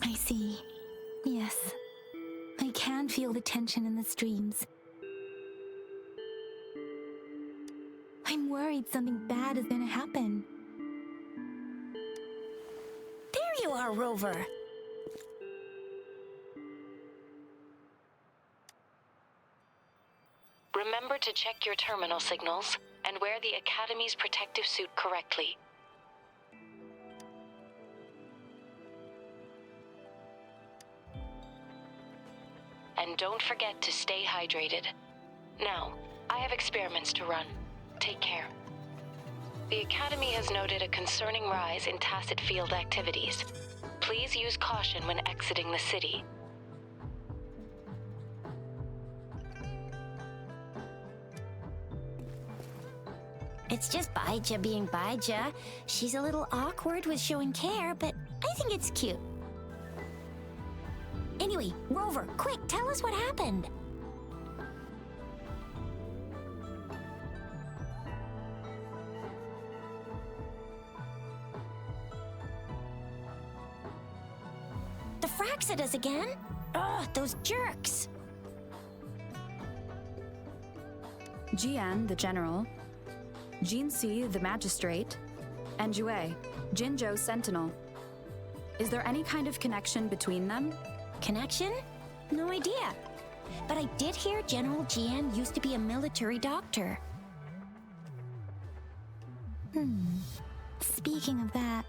I see. Yes. I can feel the tension in the streams. I'm worried something bad is gonna happen. There you are, Rover. Remember to check your terminal signals and wear the Academy's protective suit correctly. And don't forget to stay hydrated. Now, I have experiments to run. Take care. The Academy has noted a concerning rise in tacit field activities. Please use caution when exiting the city. It's just Baija being Baija. She's a little awkward with showing care, but I think it's cute. Anyway, Rover, quick, tell us what happened. The Fraxidas again? Ugh, those jerks! Jian, the general, Jinsi, the magistrate, and Jue, Jinzhou sentinel. Is there any kind of connection between them? Connection? No idea. But I did hear General Jian used to be a military doctor. Speaking of that,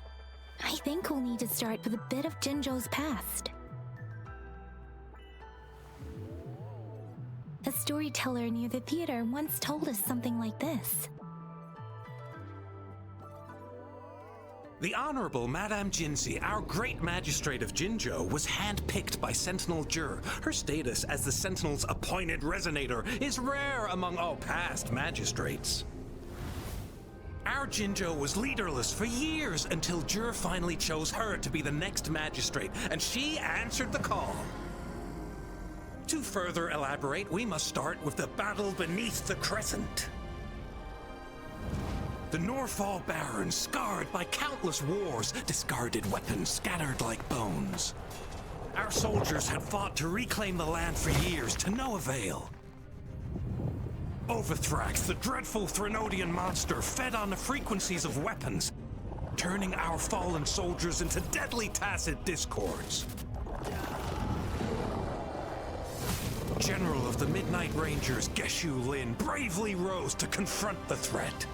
I think we'll need to start with a bit of Jinzhou's past. A storyteller near the theater once told us something like this. The Honorable Madame Jinsi, our great magistrate of Jinzhou, was handpicked by Sentinel Jur. Her status as the Sentinel's appointed resonator is rare among all past magistrates. Our Jinzhou was leaderless for years until Jur finally chose her to be the next magistrate, and she answered the call. To further elaborate, we must start with the battle beneath the Crescent. The Norfall Barons, scarred by countless wars, discarded weapons scattered like bones. Our soldiers had fought to reclaim the land for years, to no avail. Overthrax, the dreadful Threnodian monster, fed on the frequencies of weapons, turning our fallen soldiers into deadly tacit discords. General of the Midnight Rangers, Geshu Lin, bravely rose to confront the threat.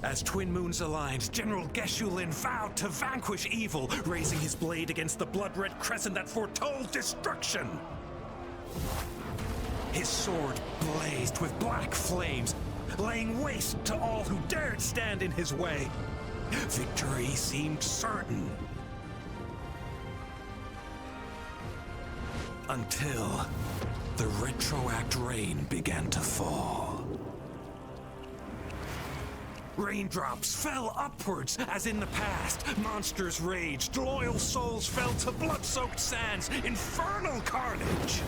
As Twin Moons aligned, General Geshu Lin vowed to vanquish evil, raising his blade against the blood-red crescent that foretold destruction. His sword blazed with black flames, laying waste to all who dared stand in his way. Victory seemed certain. Until the retroact rain began to fall. Raindrops fell upwards as in the past. Monsters raged, loyal souls fell to blood-soaked sands, infernal carnage.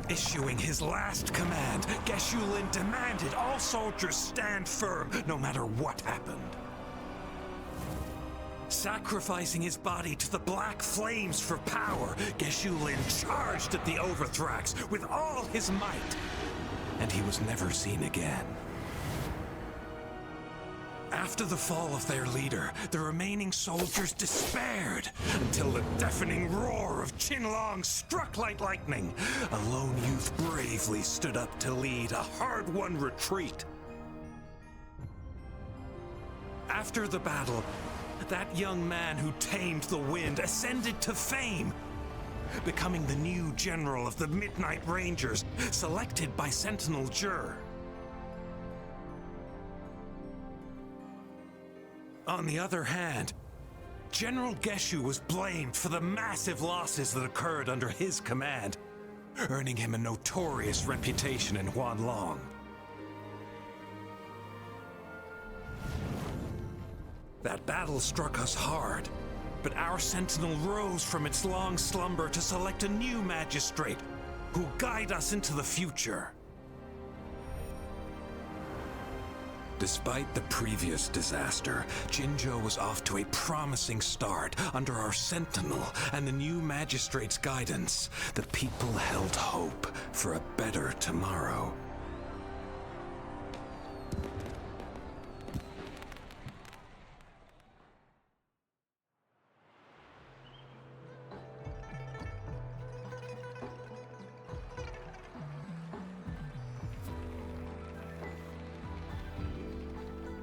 Issuing his last command, Geshu Lin demanded all soldiers stand firm no matter what happened. Sacrificing his body to the black flames for power, Geshu Lin charged at the Overthrax with all his might, and he was never seen again. After the fall of their leader, the remaining soldiers despaired until the deafening roar of Qinlong struck like lightning. A lone youth bravely stood up to lead a hard-won retreat. After the battle, that young man who tamed the wind ascended to fame, becoming the new general of the Midnight Rangers, selected by Sentinel Jur. On the other hand, General Geshu was blamed for the massive losses that occurred under his command, earning him a notorious reputation in Huanlong. That battle struck us hard, but our sentinel rose from its long slumber to select a new magistrate who'll guide us into the future. Despite the previous disaster, Jinzhou was off to a promising start under our Sentinel and the new Magistrate's guidance. The people held hope for a better tomorrow.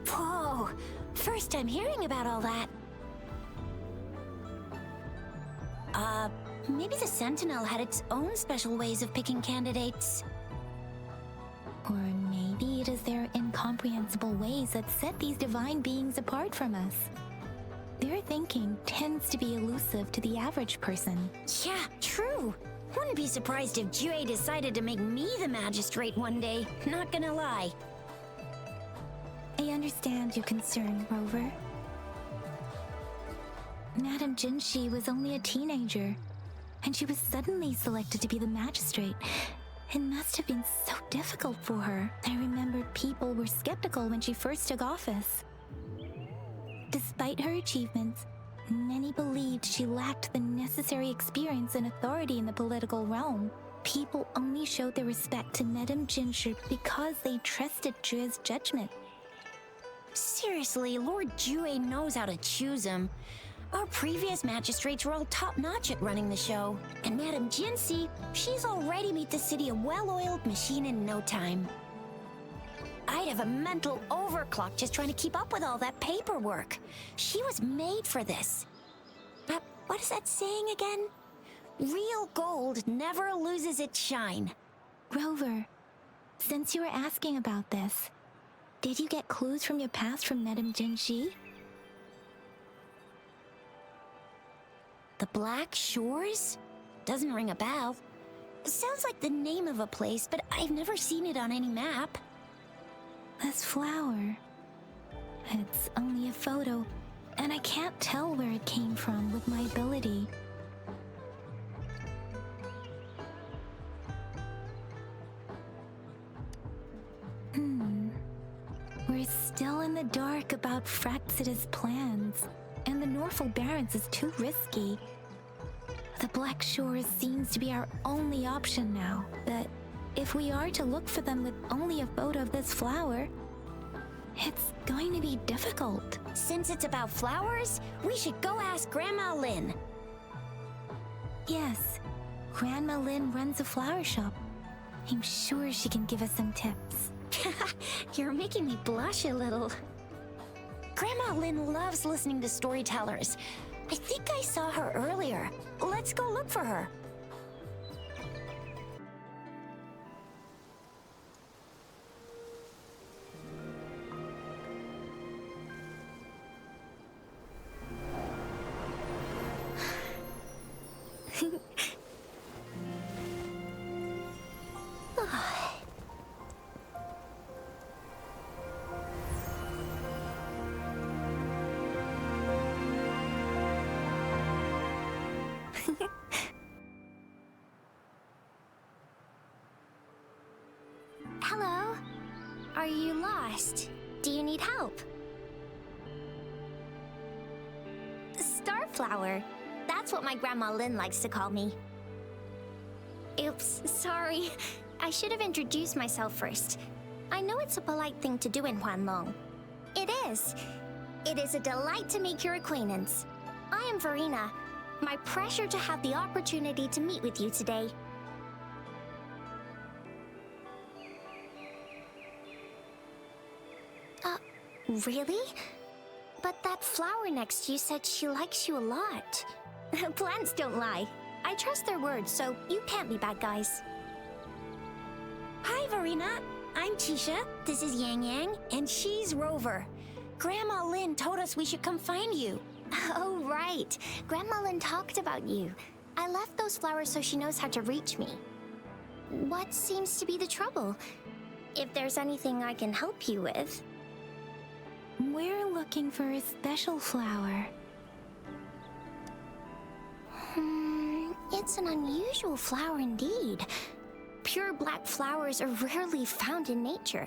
Whoa! First time hearing about all that. Maybe the Sentinel had its own special ways of picking candidates. Or maybe it is their incomprehensible ways that set these divine beings apart from us. Their thinking tends to be elusive to the average person. Yeah, true. Wouldn't be surprised if Jue decided to make me the magistrate one day. Not gonna lie. I understand your concern, Rover. Madame Jinshi was only a teenager, and she was suddenly selected to be the magistrate. It must have been so difficult for her. I remember people were skeptical when she first took office. Despite her achievements, many believed she lacked the necessary experience and authority in the political realm. People only showed their respect to Madame Jinshi because they trusted Jue's judgment. Seriously, Lord Jue knows how to choose him. Our previous magistrates were all top-notch at running the show. And Madame Jinsi, she's already made the city a well-oiled machine in no time. I'd have a mental overclock just trying to keep up with all that paperwork. She was made for this. But what is that saying again? Real gold never loses its shine. Rover, since you were asking about this, did you get clues from your past from Madame Jinshi? The Black Shores? Doesn't ring a bell. Sounds like the name of a place, but I've never seen it on any map. This flower. It's only a photo, and I can't tell where it came from with my ability. We're still in the dark about Fraxita's plans, and the Norfolk Barrens is too risky. The Black Shores seems to be our only option now, but if we are to look for them with only a photo of this flower, it's going to be difficult. Since it's about flowers, we should go ask Grandma Lynn. Yes, Grandma Lynn runs a flower shop. I'm sure she can give us some tips. You're making me blush a little. Grandma Lynn loves listening to storytellers. I think I saw her earlier. Let's go look for her. Hello? Are you lost? Do you need help? Starflower. That's what my Grandma Lynn likes to call me. Oops, sorry. I should have introduced myself first. I know it's a polite thing to do in Huanlong. It is. It is a delight to make your acquaintance. I am Verena. My pleasure to have the opportunity to meet with you today. Really? But that flower next to you said she likes you a lot. Plants don't lie. I trust their words, so you can't be bad guys. Hi, Verena. I'm Tisha. This is Yang Yang, and she's Rover. Grandma Lynn told us we should come find you. Oh, right. Grandma Lynn talked about you. I left those flowers so she knows how to reach me. What seems to be the trouble? If there's anything I can help you with... We're looking for a special flower. It's an unusual flower indeed. Pure black flowers are rarely found in nature.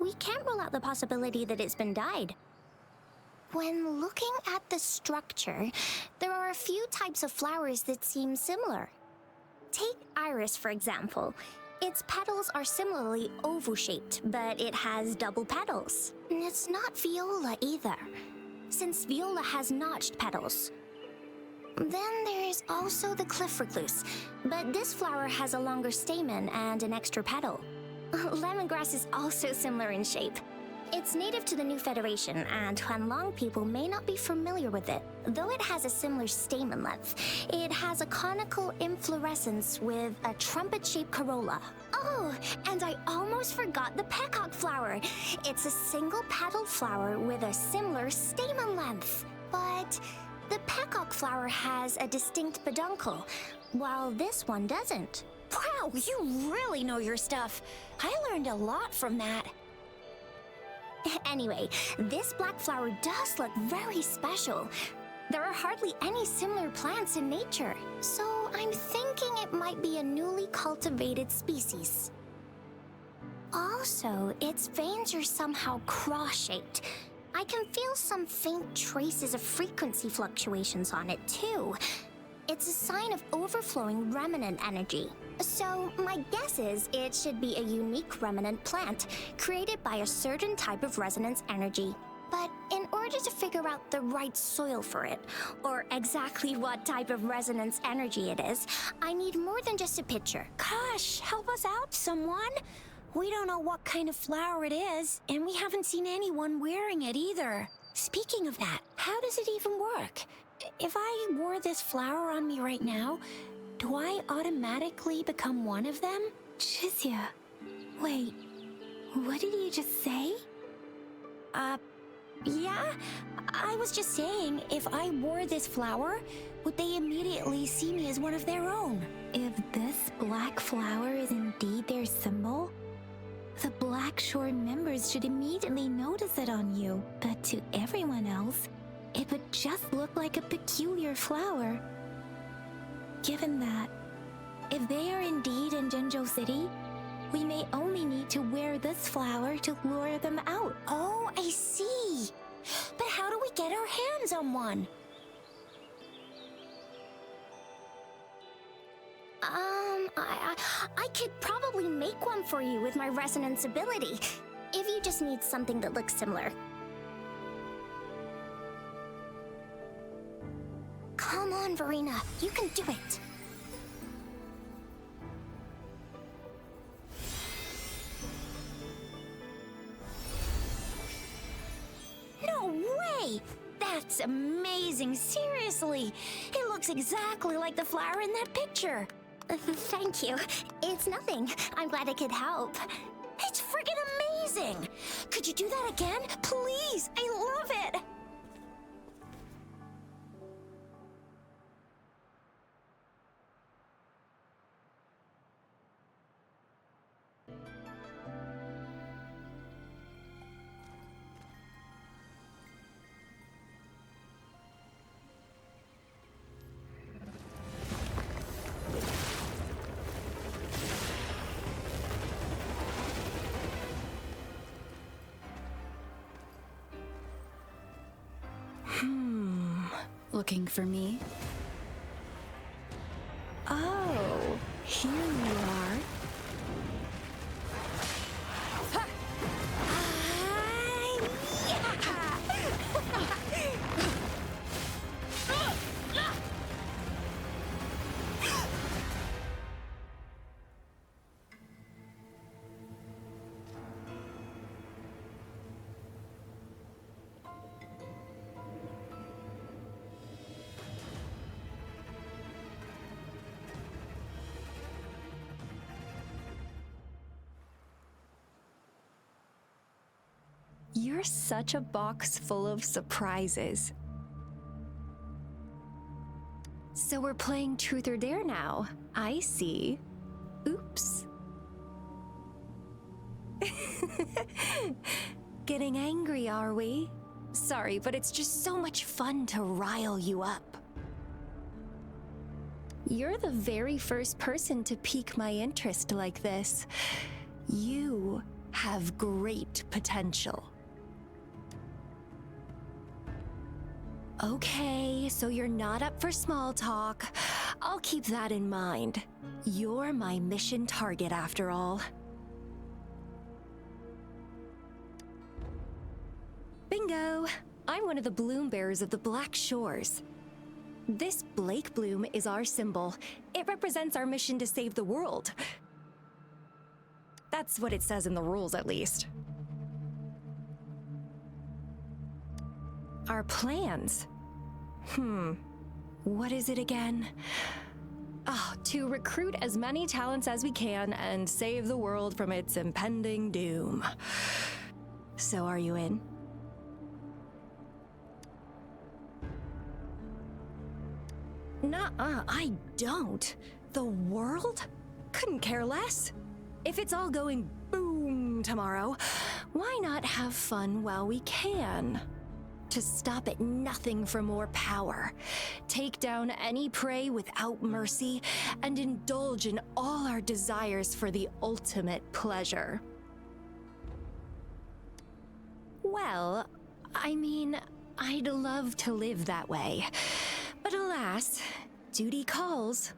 we can't rule out the possibility that it's been dyed. When looking at the structure, there are a few types of flowers that seem similar. Take iris, for example. Its petals are similarly oval-shaped, but it has double petals. And it's not viola either, since viola has notched petals. Then there's also the cliff recluse, but this flower has a longer stamen and an extra petal. Lemongrass is also similar in shape. It's native to the New Federation, and Huanlong people may not be familiar with it. Though it has a similar stamen length, it has a conical inflorescence with a trumpet-shaped corolla. Oh, and I almost forgot the peacock flower. It's a single-petaled flower with a similar stamen length. But the peacock flower has a distinct peduncle, while this one doesn't. Wow, you really know your stuff. I learned a lot from that. Anyway, this black flower does look very special. There are hardly any similar plants in nature, so I'm thinking it might be a newly cultivated species. Also, its veins are somehow cross-shaped. I can feel some faint traces of frequency fluctuations on it, too. It's a sign of overflowing remnant energy. So, my guess is it should be a unique remnant plant, created by a certain type of resonance energy. But in order to figure out the right soil for it, or exactly what type of resonance energy it is, I need more than just a picture. Gosh, help us out, someone. We don't know what kind of flower it is, and we haven't seen anyone wearing it either. Speaking of that, how does it even work? If I wore this flower on me right now, do I automatically become one of them? Chizia, wait, what did you just say? Yeah? I was just saying, if I wore this flower, would they immediately see me as one of their own? If this black flower is indeed their symbol, the Black Shore members should immediately notice it on you. But to everyone else, it would just look like a peculiar flower. Given that, if they are indeed in Jinzhou City, we may only need to wear this flower to lure them out. Oh, I see. But how do we get our hands on one? I could probably make one for you with my resonance ability, if you just need something that looks similar. Come on, Verena, you can do it. No way! That's amazing, seriously! It looks exactly like the flower in that picture. Thank you. It's nothing. I'm glad I could help. It's friggin' amazing! Could you do that again? Please! I love it! Looking for me? Oh, here you are. You're such a box full of surprises. So we're playing Truth or Dare now. I see. Oops. Getting angry, are we? Sorry, but it's just so much fun to rile you up. You're the very first person to pique my interest like this. You have great potential. Okay, so you're not up for small talk. I'll keep that in mind. You're my mission target after all. Bingo! I'm one of the bloom bearers of the Black Shores. This Blake bloom is our symbol. It represents our mission to save the world. That's what it says in the rules, at least. Our plans? What is it again? To recruit as many talents as we can and save the world from its impending doom. So are you in? Nuh-uh, I don't. The world? Couldn't care less. If it's all going boom tomorrow, why not have fun while we can? To stop at nothing for more power, take down any prey without mercy, and indulge in all our desires for the ultimate pleasure. Well, I mean, I'd love to live that way. But alas, duty calls.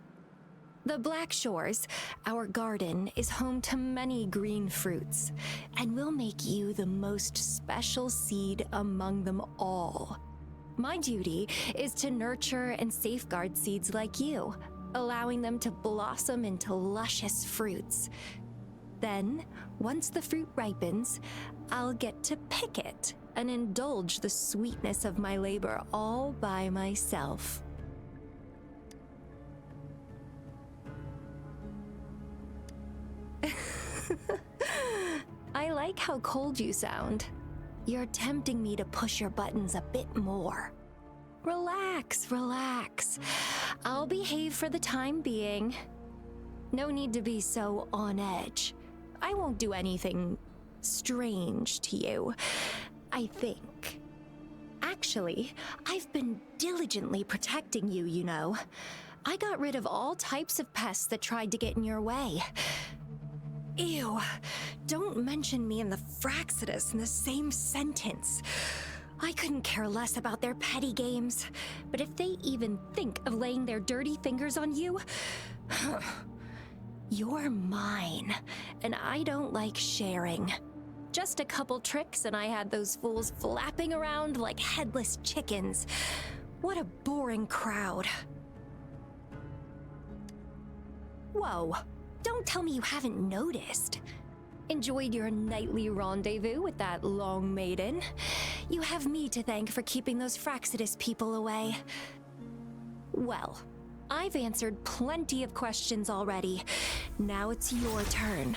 The Black Shores, our garden, is home to many green fruits, and will make you the most special seed among them all. My duty is to nurture and safeguard seeds like you, allowing them to blossom into luscious fruits. Then, once the fruit ripens, I'll get to pick it and indulge the sweetness of my labor all by myself. I like how cold you sound. You're tempting me to push your buttons a bit more. Relax, relax. I'll behave for the time being. No need to be so on edge. I won't do anything strange to you, I think. Actually, I've been diligently protecting you, you know. I got rid of all types of pests that tried to get in your way. Ew, don't mention me and the Fraxidus in the same sentence. I couldn't care less about their petty games, but if they even think of laying their dirty fingers on you, you're mine, and I don't like sharing. Just a couple tricks and I had those fools flapping around like headless chickens. What a boring crowd. Whoa. Don't tell me you haven't noticed. Enjoyed your nightly rendezvous with that long maiden. You have me to thank for keeping those Fraxidus people away. Well, I've answered plenty of questions already. Now it's your turn.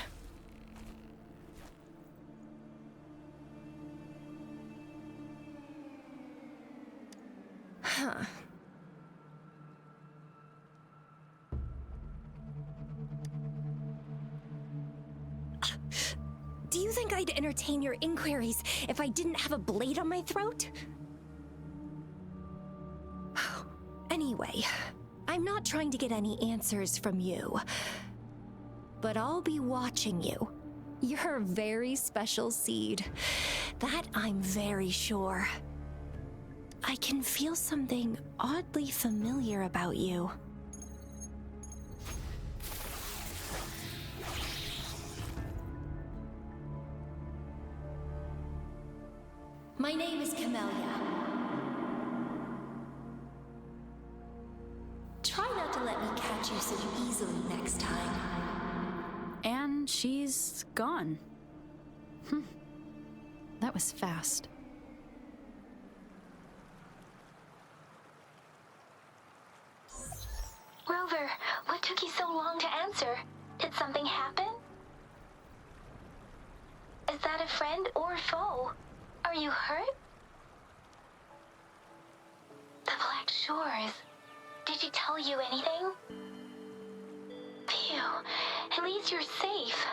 Huh. Do you think I'd entertain your inquiries if I didn't have a blade on my throat? Anyway, I'm not trying to get any answers from you, but I'll be watching you. You're a very special seed. That I'm very sure. I can feel something oddly familiar about you. My name is Camellia. Try not to let me catch you so easily next time. And she's gone. That was fast. Rover, what took you so long to answer? Did something happen? Is that a friend or foe? Are you hurt? The Black Shores. Did she tell you anything? Phew, at least you're safe.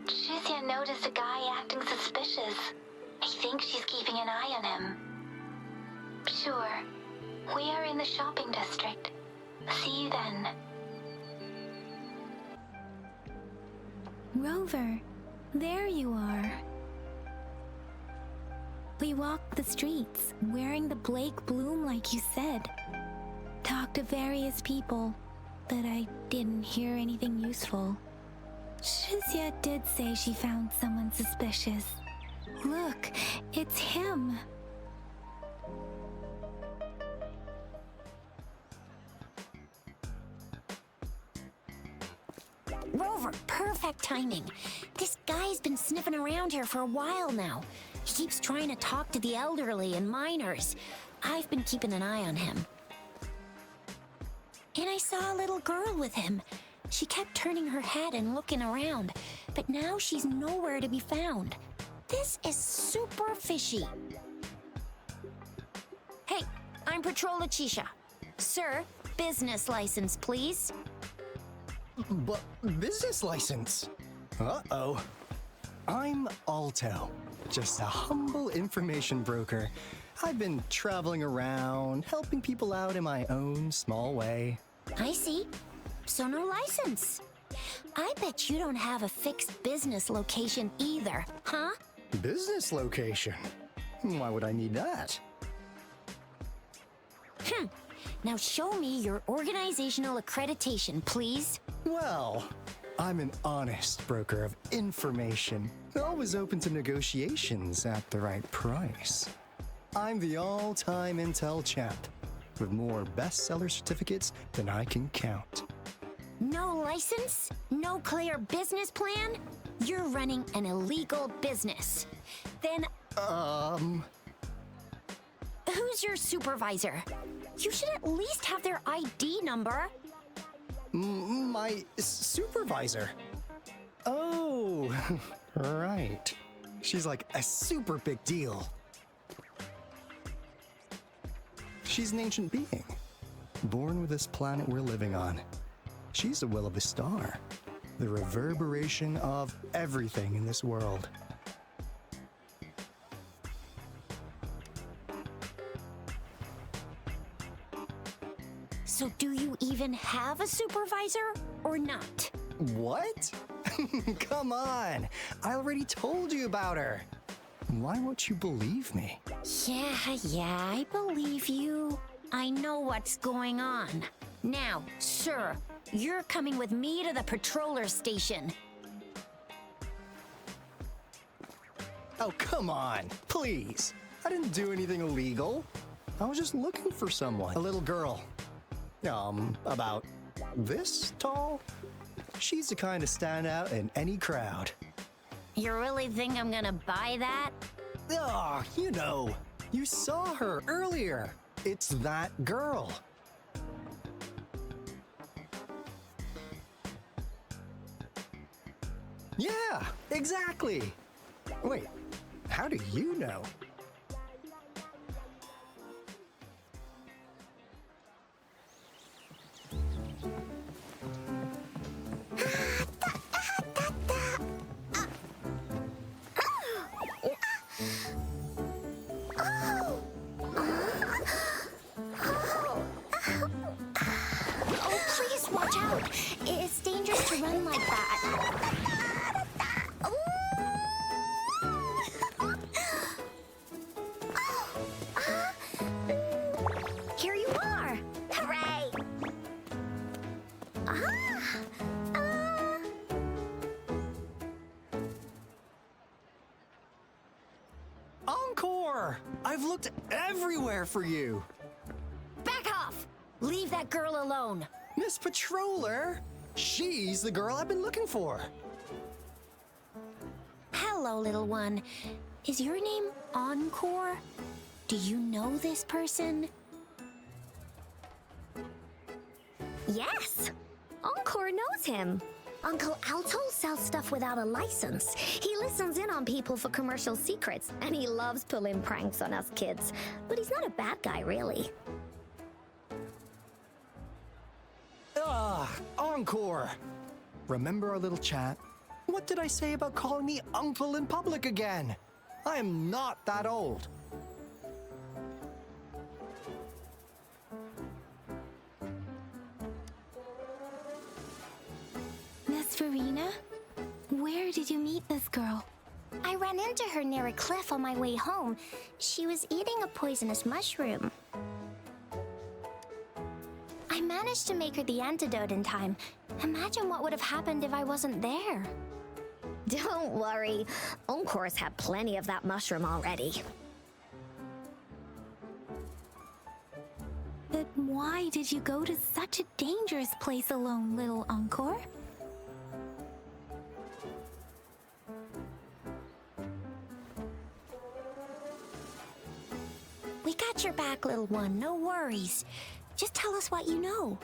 Tricia noticed a guy acting suspicious. I think she's keeping an eye on him. Sure, we are in the shopping district. See you then. Rover, There you are. We walked the streets, wearing the Blake bloom like you said. Talked to various people, but I didn't hear anything useful. Shizia did say she found someone suspicious. Look, it's him. Rover, perfect timing. This guy's been sniffing around here for a while now. He keeps trying to talk to the elderly and minors. I've been keeping an eye on him. And I saw a little girl with him. She kept turning her head and looking around, but now she's nowhere to be found. This is super fishy. Hey, I'm Patrol Letitia. Sir, business license, please. But business license? Uh-oh. I'm Alto, just a humble information broker. I've been traveling around, helping people out in my own small way. I see. So no license. I bet you don't have a fixed business location either, huh? Business location? Why would I need that? Now show me your organizational accreditation, please. Well, I'm an honest broker of information, always open to negotiations at the right price. I'm the all-time intel champ, with more bestseller certificates than I can count. No license? No clear business plan? You're running an illegal business. Then, who's your supervisor? You should at least have their ID number. My supervisor? Oh, right. She's like a super big deal. She's an ancient being, born with this planet we're living on. She's the will of the star, the reverberation of everything in this world. So do you even have a supervisor or not? What? Come on! I already told you about her. Why won't you believe me? Yeah, I believe you. I know what's going on. Now, sir, you're coming with me to the patroller station. Oh, come on, please. I didn't do anything illegal. I was just looking for someone. A little girl. About this tall? She's the kind to stand out in any crowd. You really think I'm gonna buy that? Oh, you saw her earlier. It's that girl. Yeah, exactly. Wait, how do you know? Oh, please watch out. It's dangerous to run like that. Here you are. Hooray! Encore! I've looked everywhere for you. Back off! Leave that girl alone. Miss Patroller, she's the girl I've been looking for. Hello, little one. Is your name Encore? Do you know this person? Yes, Encore knows him. Uncle Alto sells stuff without a license. He listens in on people for commercial secrets, and he loves pulling pranks on us kids. But he's not a bad guy, really. Encore! Remember our little chat? What did I say about calling me uncle in public again? I am not that old. Miss Verena? Where did you meet this girl? I ran into her near a cliff on my way home. She was eating a poisonous mushroom. I managed to make her the antidote in time. Imagine what would have happened if I wasn't there. Don't worry. Encore's had plenty of that mushroom already. But why did you go to such a dangerous place alone, little Encore? We got your back, little one. No worries. Just tell us what you know.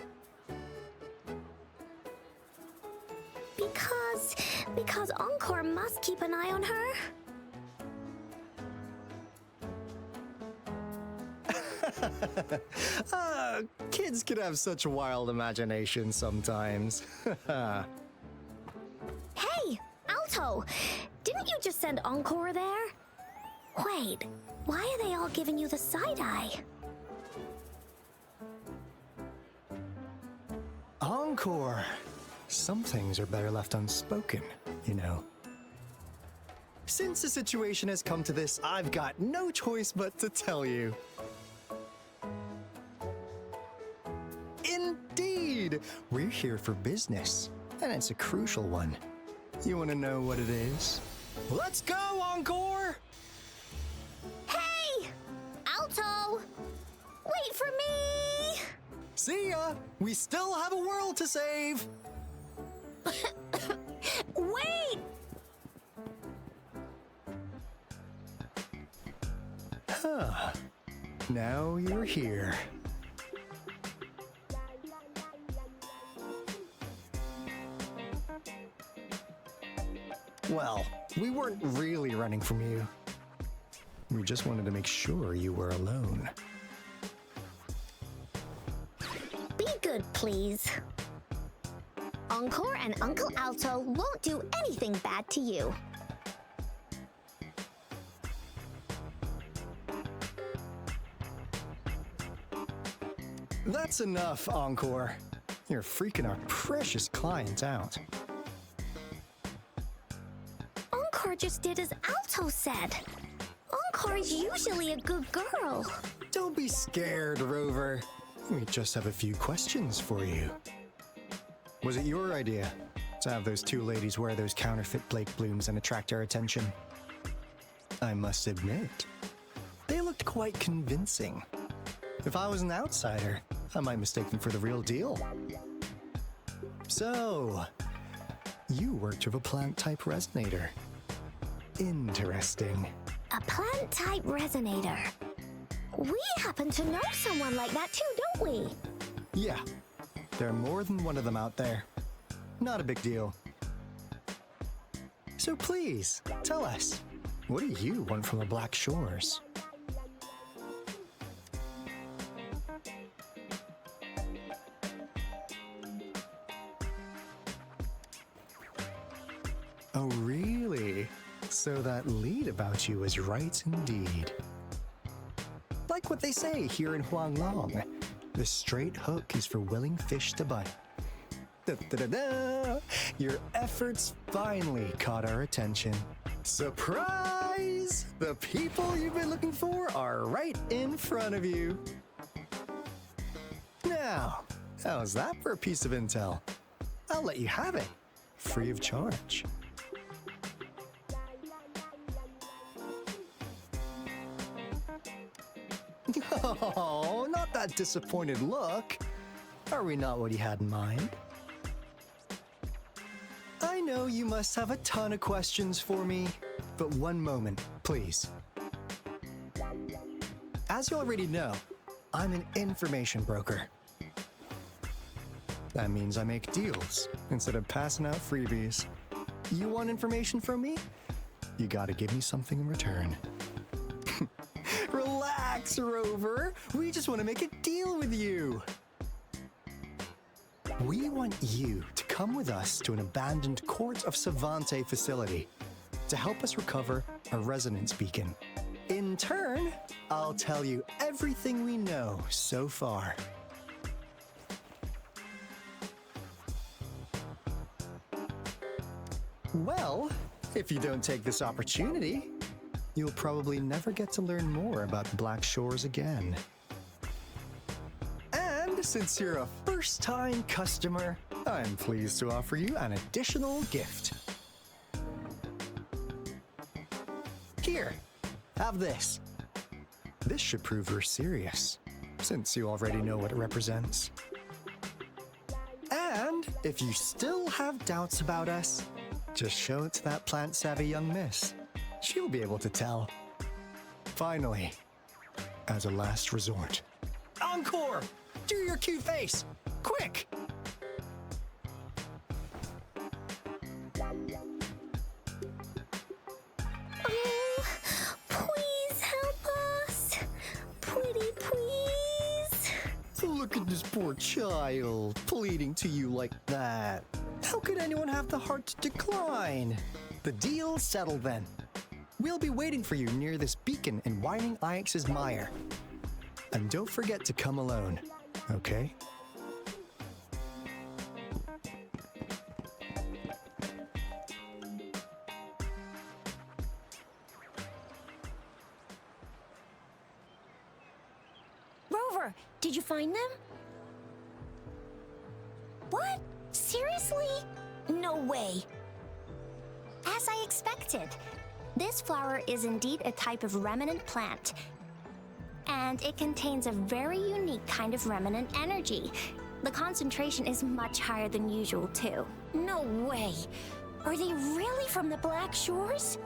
Because Encore must keep an eye on her. Kids can have such wild imaginations sometimes. Hey, Alto! Didn't you just send Encore there? Wait, why are they all giving you the side eye? Encore! Some things are better left unspoken, you know. Since the situation has come to this, I've got no choice but to tell you. Indeed! We're here for business, and it's a crucial one. You want to know what it is? Let's go, Encore! Hey! Alto! Wait for me! See ya! We still have a world to save! Wait! Huh. Now you're here. Well, we weren't really running from you. We just wanted to make sure you were alone. Be good, please. Encore and Uncle Alto won't do anything bad to you. That's enough, Encore. You're freaking our precious client out. Encore just did as Alto said. Encore's usually a good girl. Don't be scared, Rover. We just have a few questions for you. Was it your idea to have those two ladies wear those counterfeit Blake blooms and attract our attention? I must admit, they looked quite convincing. If I was an outsider, I might mistake them for the real deal. So, you worked with a plant-type resonator. Interesting. A plant-type resonator. We happen to know someone like that too, don't we? Yeah, there are more than one of them out there. Not a big deal. So please, tell us, what do you want from the Black Shores? Oh, really? So that lead about you was right indeed. Like what they say here in Huanglong, the straight hook is for willing fish to bite. Da-da-da-da! Your efforts finally caught our attention. Surprise! The people you've been looking for are right in front of you. Now, how's that for a piece of intel? I'll let you have it, free of charge. Oh, not that disappointed look. Are we not what you had in mind? I know you must have a ton of questions for me, but one moment, please. As you already know, I'm an information broker. That means I make deals instead of passing out freebies. You want information from me? You gotta give me something in return. Relax, Rover. We just want to make a deal with you. We want you to come with us to an abandoned Court of Savante facility to help us recover a resonance beacon. In turn, I'll tell you everything we know so far. Well, if you don't take this opportunity, you'll probably never get to learn more about the Black Shores again. And since you're a first-time customer, I'm pleased to offer you an additional gift. Here, have this. This should prove you're serious, since you already know what it represents. And if you still have doubts about us, just show it to that plant-savvy young miss. She'll be able to tell. Finally, as a last resort. Encore! Do your cute face! Quick! Oh, please help us. Pretty please. Look at this poor child, pleading to you like that. How could anyone have the heart to decline? The deal's settled then. We'll be waiting for you near this beacon in Whining Ix's mire. And don't forget to come alone, okay? Rover, did you find them? What? Seriously? No way. As I expected, this flower is indeed a type of remnant plant. And it contains a very unique kind of remnant energy. The concentration is much higher than usual, too. No way. Are they really from the Black Shores?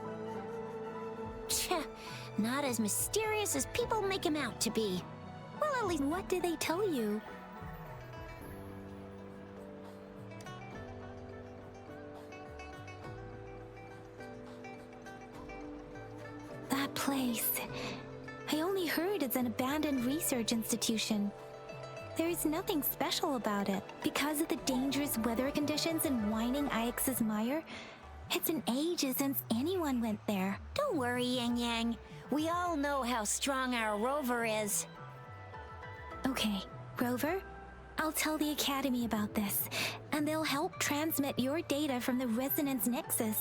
Tch, not as mysterious as people make them out to be. Well, at least what did they tell you? That place. I only heard it's an abandoned research institution. There is nothing special about it. Because of the dangerous weather conditions in Whining Ix's mire, it's been ages since anyone went there. Don't worry, Yang Yang. We all know how strong our Rover is. Okay, Rover, I'll tell the Academy about this, and they'll help transmit your data from the Resonance Nexus.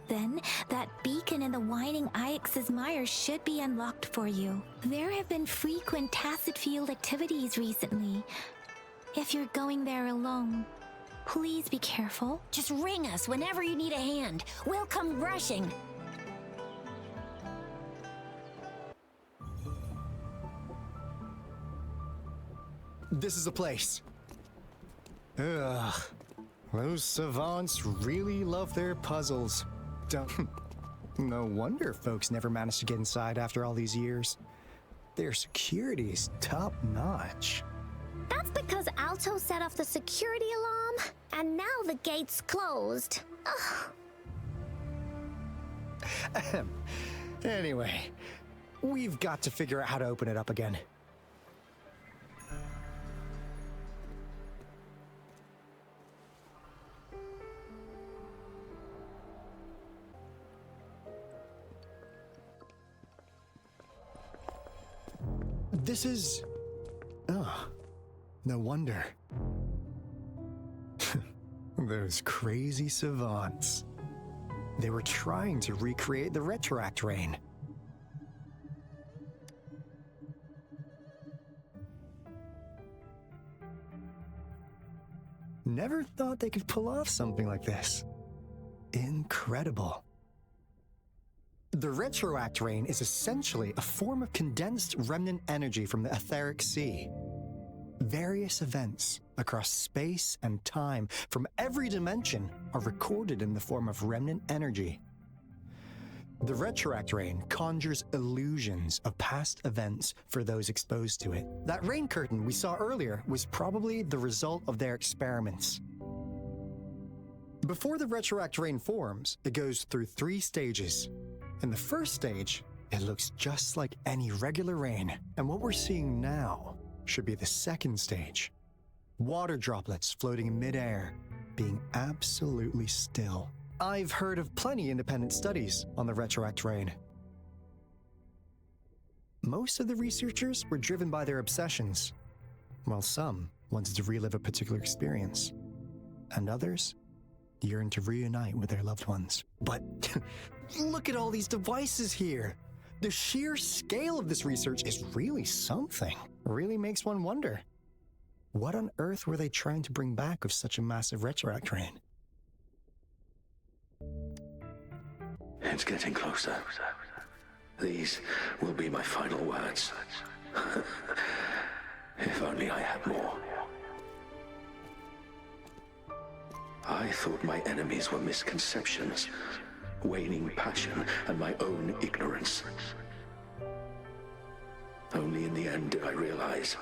Then, that beacon in the Whining Ix's mire should be unlocked for you. There have been frequent tacit field activities recently. If you're going there alone, please be careful. Just ring us whenever you need a hand. We'll come rushing. This is a place. Ugh. Those savants really love their puzzles. No wonder folks never managed to get inside after all these years. Their security is top-notch. That's because Alto set off the security alarm, and now the gate's closed. Ugh. Anyway, we've got to figure out how to open it up again. This is... Oh, no wonder. Those crazy savants. They were trying to recreate the Retroact Rain. Never thought they could pull off something like this. Incredible. The Retroact Rain is essentially a form of condensed remnant energy from the etheric sea. Various events across space and time from every dimension are recorded in the form of remnant energy. The Retroact Rain conjures illusions of past events for those exposed to it. That rain curtain we saw earlier was probably the result of their experiments. Before the Retroact Rain forms, it goes through 3 stages. In the first stage, it looks just like any regular rain, and what we're seeing now should be the second stage. Water droplets floating in midair, being absolutely still. I've heard of plenty independent studies on the Retroact Rain. Most of the researchers were driven by their obsessions, while some wanted to relive a particular experience, and others yearn to reunite with their loved ones. But look at all these devices here. The sheer scale of this research is really something. Really makes one wonder. What on earth were they trying to bring back with such a massive retroact train? It's getting closer. These will be my final words. If only I had more. I thought my enemies were misconceptions, waning passion, and my own ignorance. Only in the end did I realize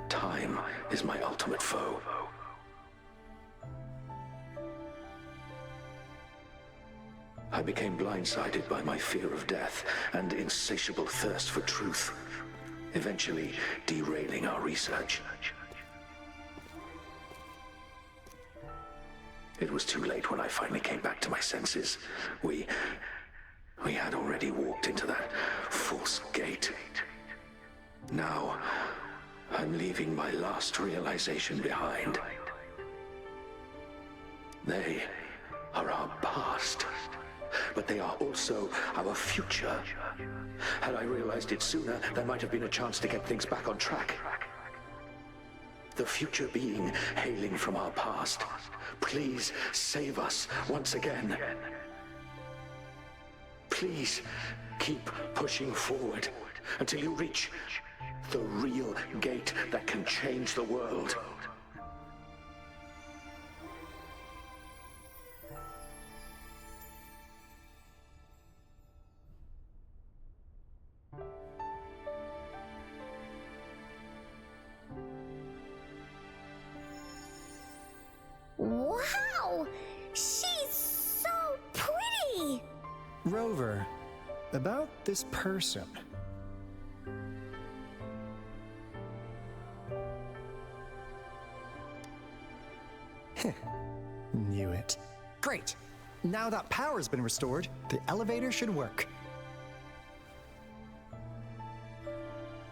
time is my ultimate foe. I became blindsided by my fear of death and insatiable thirst for truth, eventually derailing our research. It was too late when I finally came back to my senses. We had already walked into that false gate. Now, I'm leaving my last realization behind. They are our past, but they are also our future. Had I realized it sooner, there might have been a chance to get things back on track. The future being hailing from our past. Please save us once again. Please keep pushing forward until you reach the real gate that can change the world. Wow! She's so pretty! Rover, about this person. Knew it. Great! Now that power's been restored, the elevator should work.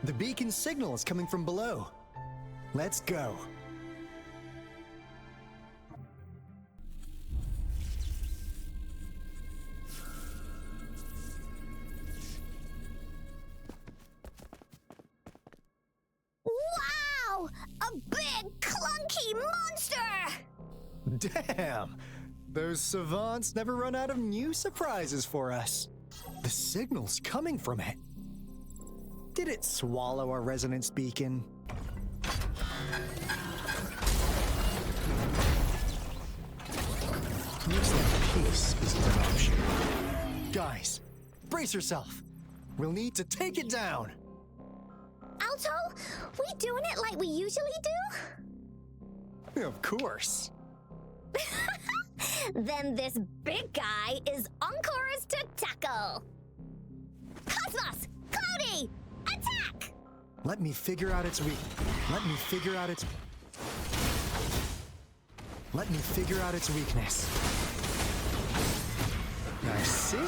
The beacon signal is coming from below. Let's go. Wow! A big, clunky monster! Damn! Those savants never run out of new surprises for us. The signal's coming from it. Did it swallow our resonance beacon? Looks like peace isn't an option. Guys, brace yourself. We'll need to take it down. Alto, we doing it like we usually do? Of course. Then this big guy is Encore's to tackle. Cosmos! Cloudy! Attack! Let me figure out its weakness. Let me figure out its weakness. I see.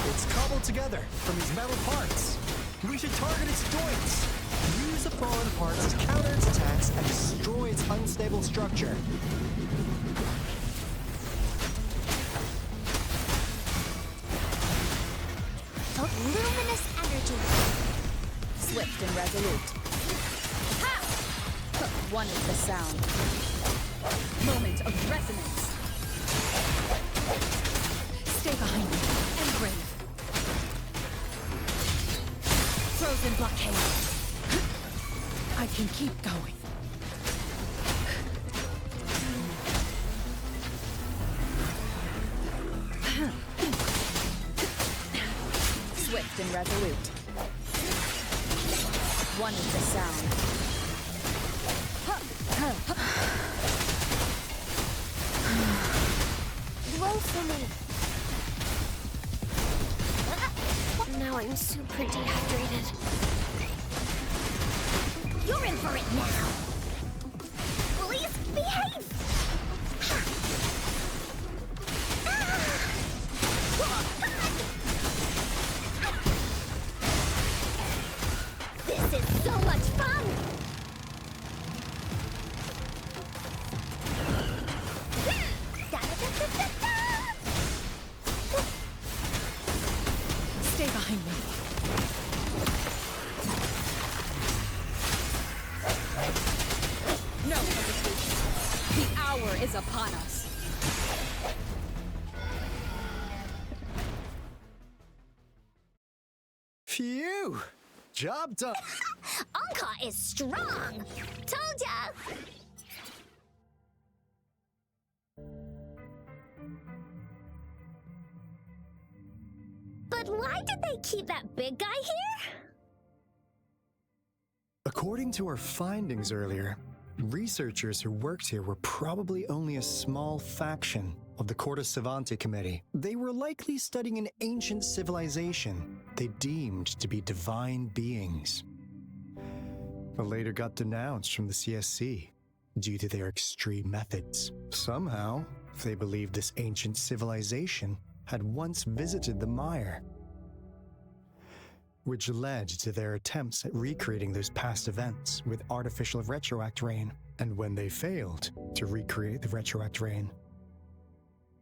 It's cobbled together from these metal parts. We should target its joints. Use the fallen parts to counter its attacks and destroy its unstable structure. Luminous energy. Swift and resolute. Ha! One is the sound. Moment of resonance. Stay behind me and brave. Frozen blockade. I can keep going. Swift and resolute. One is the sound. Roll for me. Now I'm super dehydrated. You're in for it now. Please behave. This is so much fun. Da-da-da. is upon us. Phew! Job done. Anka is strong! Told ya! But why did they keep that big guy here? According to our findings earlier, researchers who worked here were probably only a small faction of the Corte Savante Committee. They were likely studying an ancient civilization they deemed to be divine beings, but later got denounced from the CSC due to their extreme methods. Somehow, they believed this ancient civilization had once visited the Mire, which led to their attempts at recreating those past events with artificial retroact rain. And when they failed to recreate the retroact rain,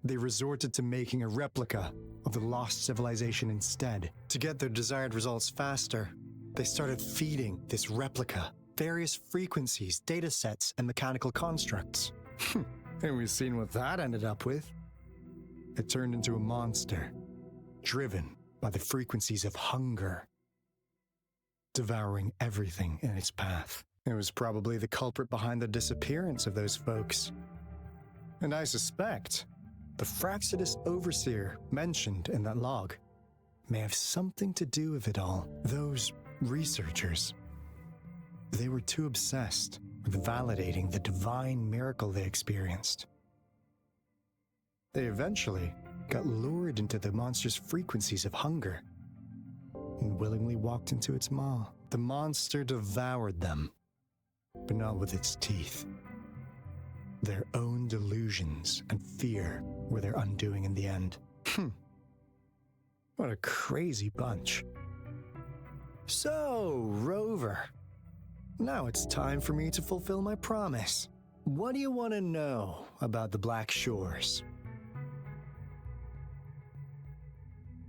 they resorted to making a replica of the lost civilization instead. To get their desired results faster, they started feeding this replica various frequencies, data sets, and mechanical constructs. And we've seen what that ended up with. It turned into a monster, driven by the frequencies of hunger, devouring everything in its path. It was probably the culprit behind the disappearance of those folks. And I suspect the Fraxidus Overseer mentioned in that log may have something to do with it all. Those researchers, they were too obsessed with validating the divine miracle they experienced. They eventually got lured into the monster's frequencies of hunger and willingly walked into its maw. The monster devoured them, but not with its teeth. Their own delusions and fear were their undoing in the end. What a crazy bunch. So, Rover, now it's time for me to fulfill my promise. What do you want to know about the Black Shores?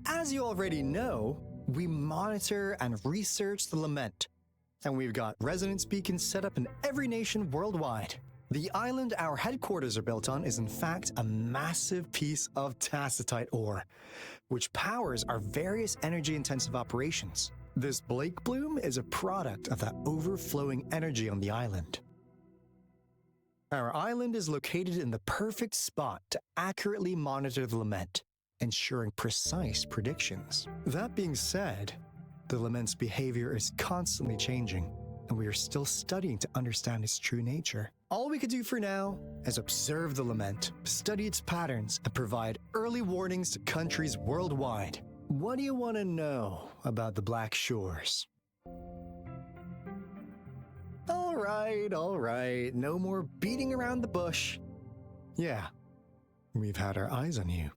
As you already know, we monitor and research the Lament, and we've got resonance beacons set up in every nation worldwide. The island our headquarters are built on is in fact a massive piece of tacitite ore, which powers our various energy-intensive operations. This Blake Bloom is a product of that overflowing energy on the island. Our island is located in the perfect spot to accurately monitor the Lament, ensuring precise predictions. That being said, the Lament's behavior is constantly changing, and we are still studying to understand its true nature. All we could do for now is observe the Lament, study its patterns, and provide early warnings to countries worldwide. What do you want to know about the Black Shores? All right, no more beating around the bush. Yeah, we've had our eyes on you.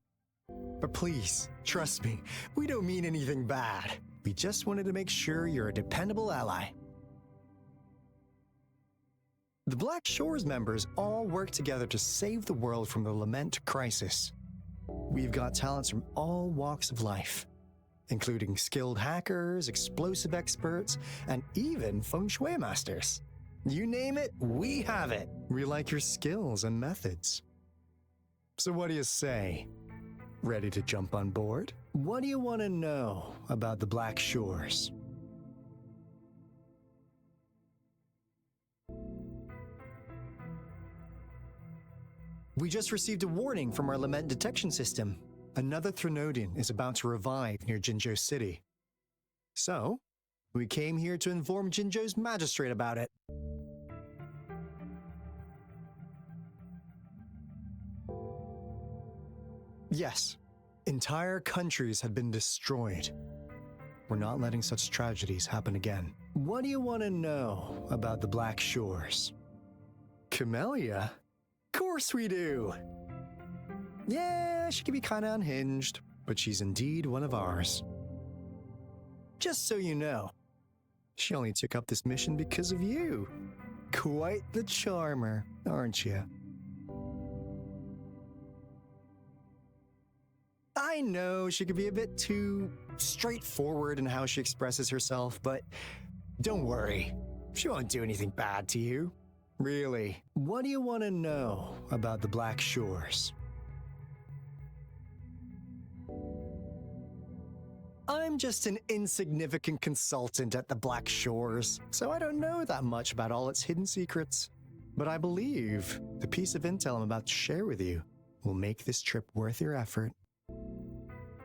But please, trust me, we don't mean anything bad. We just wanted to make sure you're a dependable ally. The Black Shores members all work together to save the world from the Lament crisis. We've got talents from all walks of life, including skilled hackers, explosive experts, and even feng shui masters. You name it, we have it. We like your skills and methods. So what do you say? Ready to jump on board? What do you want to know about the Black Shores? We just received a warning from our Lament detection system. Another Threnodian is about to revive near Jinzhou City. So, we came here to inform Jinzhou's magistrate about it. Yes, entire countries had been destroyed. We're not letting such tragedies happen again. What do you want to know about the Black Shores? Camellia? Of course we do! Yeah, she can be kinda unhinged, but she's indeed one of ours. Just so you know, she only took up this mission because of you. Quite the charmer, aren't you? I know she could be a bit too straightforward in how she expresses herself, but don't worry, she won't do anything bad to you. Really, what do you want to know about the Black Shores? I'm just an insignificant consultant at the Black Shores, so I don't know that much about all its hidden secrets. But I believe the piece of intel I'm about to share with you will make this trip worth your effort.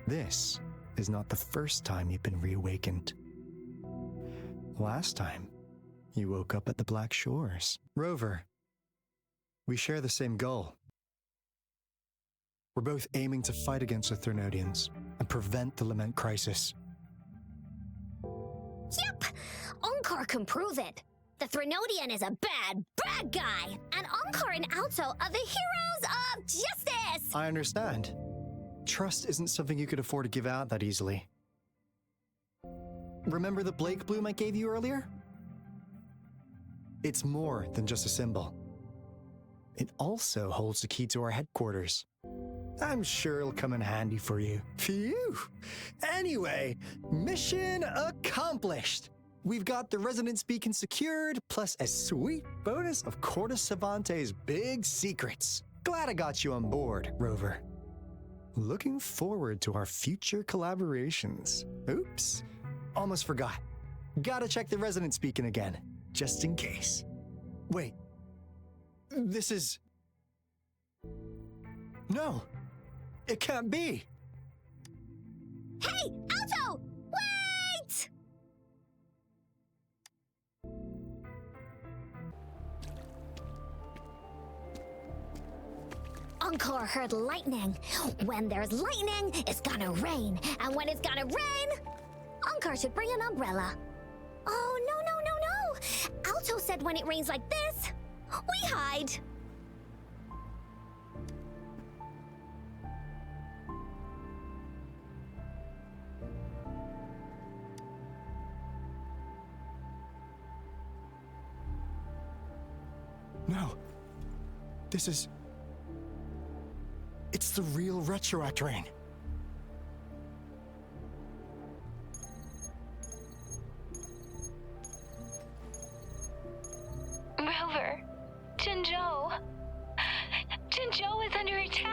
This is not the first time you've been reawakened. Last time, you woke up at the Black Shores. Rover, we share the same goal. We're both aiming to fight against the Threnodians and prevent the Lament crisis. Yep! Onkar can prove it. The Threnodian is a bad, bad guy, and Onkar and Alto are the heroes of justice! I understand. Trust isn't something you could afford to give out that easily. Remember the Blake bloom I gave you earlier? It's more than just a symbol. It also holds the key to our headquarters. I'm sure it'll come in handy for you. Phew! Anyway, mission accomplished! We've got the resonance beacon secured, plus a sweet bonus of Cortus Savante's big secrets. Glad I got you on board, Rover. Looking forward to our future collaborations. Oops, almost forgot. Gotta check the resonance beacon again, just in case. Wait, this is... No, it can't be. Hey, Alto! Wait! Onkar heard lightning. When there's lightning, it's gonna rain. And when it's gonna rain, Onkar should bring an umbrella. Oh, no. Alto said when it rains like this, we hide. No, this is... It's the real Retroact Rain. Rover, Jinzhou is under attack.